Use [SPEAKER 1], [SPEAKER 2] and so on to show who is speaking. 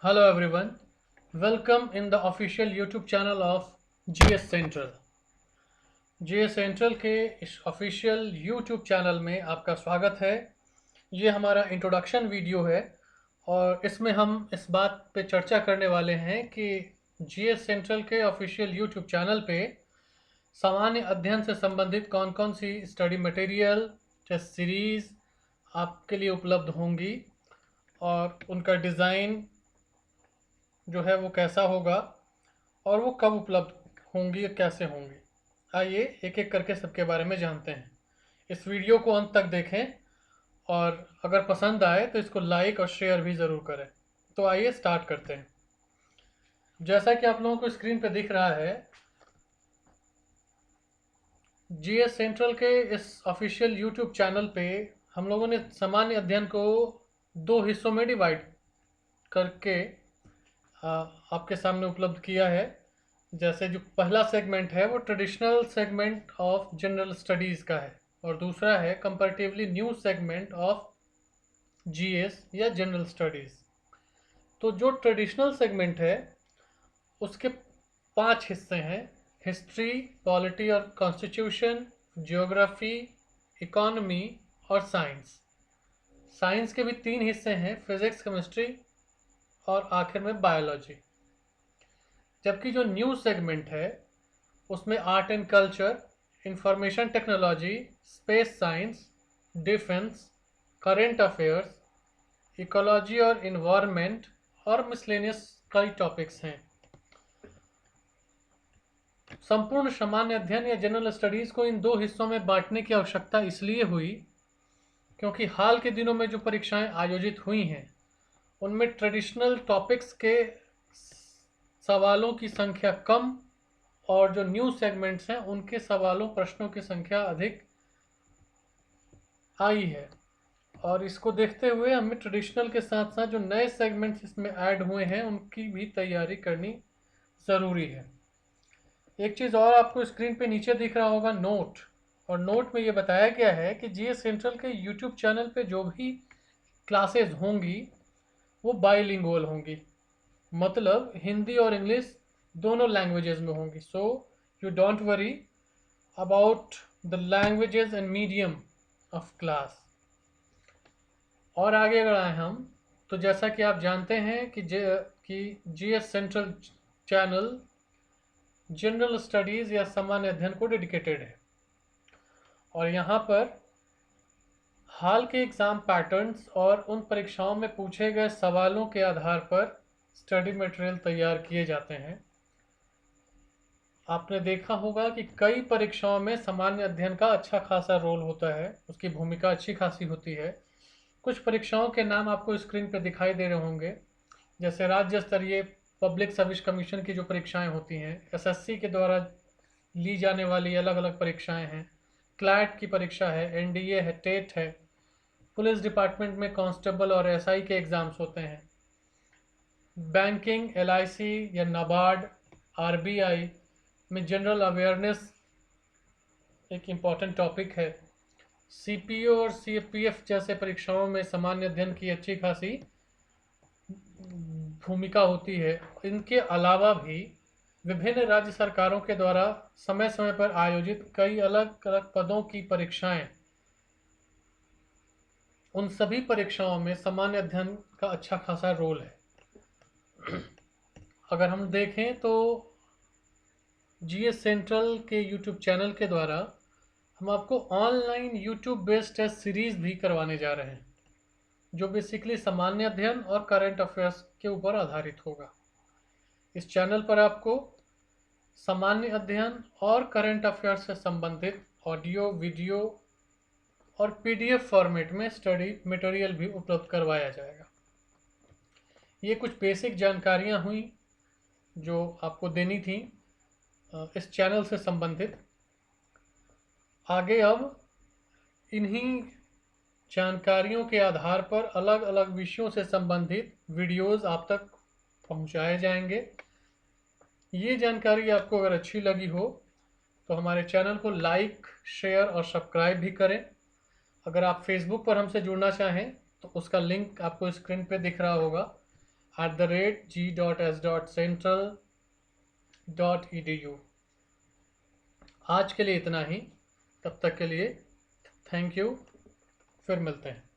[SPEAKER 1] Hello everyone, welcome in the official YouTube channel of GS Central. GS Central के इस official YouTube channel में आपका स्वागत है। ये हमारा इंट्रोडक्शन वीडियो है और इसमें हम इस बात पे चर्चा करने वाले हैं कि GS सेंट्रल के ऑफिशियल YouTube चैनल पे सामान्य अध्ययन से संबंधित कौन कौन सी स्टडी मटेरियल, टेस्ट सीरीज़ आपके लिए उपलब्ध होंगी और उनका डिज़ाइन जो है वो कैसा होगा और वो कब उपलब्ध होंगी या कैसे होंगी। आइए एक एक करके सबके बारे में जानते हैं। इस वीडियो को अंत तक देखें और अगर पसंद आए तो इसको लाइक और शेयर भी ज़रूर करें। तो आइए स्टार्ट करते हैं। जैसा कि आप लोगों को स्क्रीन पे दिख रहा है, जीएस सेंट्रल के इस ऑफिशियल यूट्यूब चैनल पे हम लोगों ने सामान्य अध्ययन को दो हिस्सों में डिवाइड करके आपके सामने उपलब्ध किया है। जैसे जो पहला सेगमेंट है वो traditional segment of general studies का है और दूसरा है comparatively new segment of GS या जनरल स्टडीज़। तो जो ट्रेडिशनल सेगमेंट है उसके 5 हिस्से हैं: हिस्ट्री, पॉलिटी और कॉन्स्टिट्यूशन, जियोग्राफी, इकोनॉमी और साइंस। साइंस के भी 3 हिस्से हैं: फिजिक्स, केमिस्ट्री और आखिर में बायोलॉजी। जबकि जो न्यू सेगमेंट है उसमें art and culture, information technology, space science, defence, current affairs, ecology और इन्वायरमेंट और मिसलेनियस कई टॉपिक्स हैं। संपूर्ण सामान्य अध्ययन या जनरल स्टडीज़ को इन दो हिस्सों में बांटने की आवश्यकता इसलिए हुई क्योंकि हाल के दिनों में जो परीक्षाएं आयोजित हुई हैं उनमें ट्रेडिशनल टॉपिक्स के सवालों की संख्या कम और जो न्यू सेगमेंट्स हैं उनके सवालों प्रश्नों की संख्या अधिक आई है। और इसको देखते हुए हमें ट्रेडिशनल के साथ साथ जो नए सेगमेंट्स इसमें ऐड हुए हैं उनकी भी तैयारी करनी ज़रूरी है। एक चीज़ और आपको स्क्रीन पे नीचे दिख रहा होगा, नोट। और नोट में ये बताया गया है कि जीएस सेंट्रल के यूट्यूब चैनल पे जो भी क्लासेस होंगी वो बाइलिंगुअल होंगी, मतलब हिंदी और इंग्लिश दोनों लैंग्वेजेस में होंगी। So you don't worry about the languages and medium of class. और आगे अगर आए हम तो जैसा कि आप जानते हैं कि GS central channel general studies या सामान्य अध्ययन को डेडिकेटेड है और यहाँ पर हाल के एग्ज़ाम पैटर्न्स और उन परीक्षाओं में पूछे गए सवालों के आधार पर स्टडी मटेरियल तैयार किए जाते हैं। आपने देखा होगा कि कई परीक्षाओं में सामान्य अध्ययन का अच्छा खासा रोल होता है, उसकी भूमिका अच्छी खासी होती है। कुछ परीक्षाओं के नाम आपको स्क्रीन पर दिखाई दे रहे होंगे, जैसे राज्य स्तरीय पब्लिक सर्विस कमीशन की जो परीक्षाएं होती हैं, एसएससी के द्वारा ली जाने वाली अलग अलग परीक्षाएं हैं, क्लैट की परीक्षा है, एनडीए है, टेट है, पुलिस डिपार्टमेंट में कांस्टेबल और एसआई के एग्ज़ाम्स होते हैं, बैंकिंग, एलआईसी या नाबार्ड, आरबीआई में जनरल अवेयरनेस एक इम्पॉर्टेंट टॉपिक है, सीपीओ और सीपीएफ जैसे परीक्षाओं में सामान्य अध्ययन की अच्छी खासी भूमिका होती है। इनके अलावा भी विभिन्न राज्य सरकारों के द्वारा समय समय पर आयोजित कई अलग अलग पदों की परीक्षाएं, उन सभी परीक्षाओं में सामान्य अध्ययन का अच्छा खासा रोल है। अगर हम देखें तो जीएस सेंट्रल के यूट्यूब चैनल के द्वारा हम आपको online YouTube based test series भी करवाने जा रहे हैं जो बेसिकली सामान्य अध्ययन और करंट अफेयर्स के ऊपर आधारित होगा। इस चैनल पर आपको सामान्य अध्ययन और करंट अफेयर्स से संबंधित ऑडियो, वीडियो और पीडीएफ फॉर्मेट में स्टडी मटेरियल भी उपलब्ध करवाया जाएगा। ये कुछ बेसिक जानकारियाँ हुई जो आपको देनी थी इस चैनल से संबंधित। आगे अब इन्हीं जानकारियों के आधार पर अलग अलग विषयों से संबंधित वीडियोस आप तक पहुंचाए जाएंगे। ये जानकारी आपको अगर अच्छी लगी हो तो हमारे चैनल को लाइक, शेयर और सब्सक्राइब भी करें। अगर आप फेसबुक पर हमसे जुड़ना चाहें तो उसका लिंक आपको स्क्रीन पे दिख रहा होगा, @g.s.central.edu। आज के लिए इतना ही, तब तक के लिए थैंक यू, फिर मिलते हैं।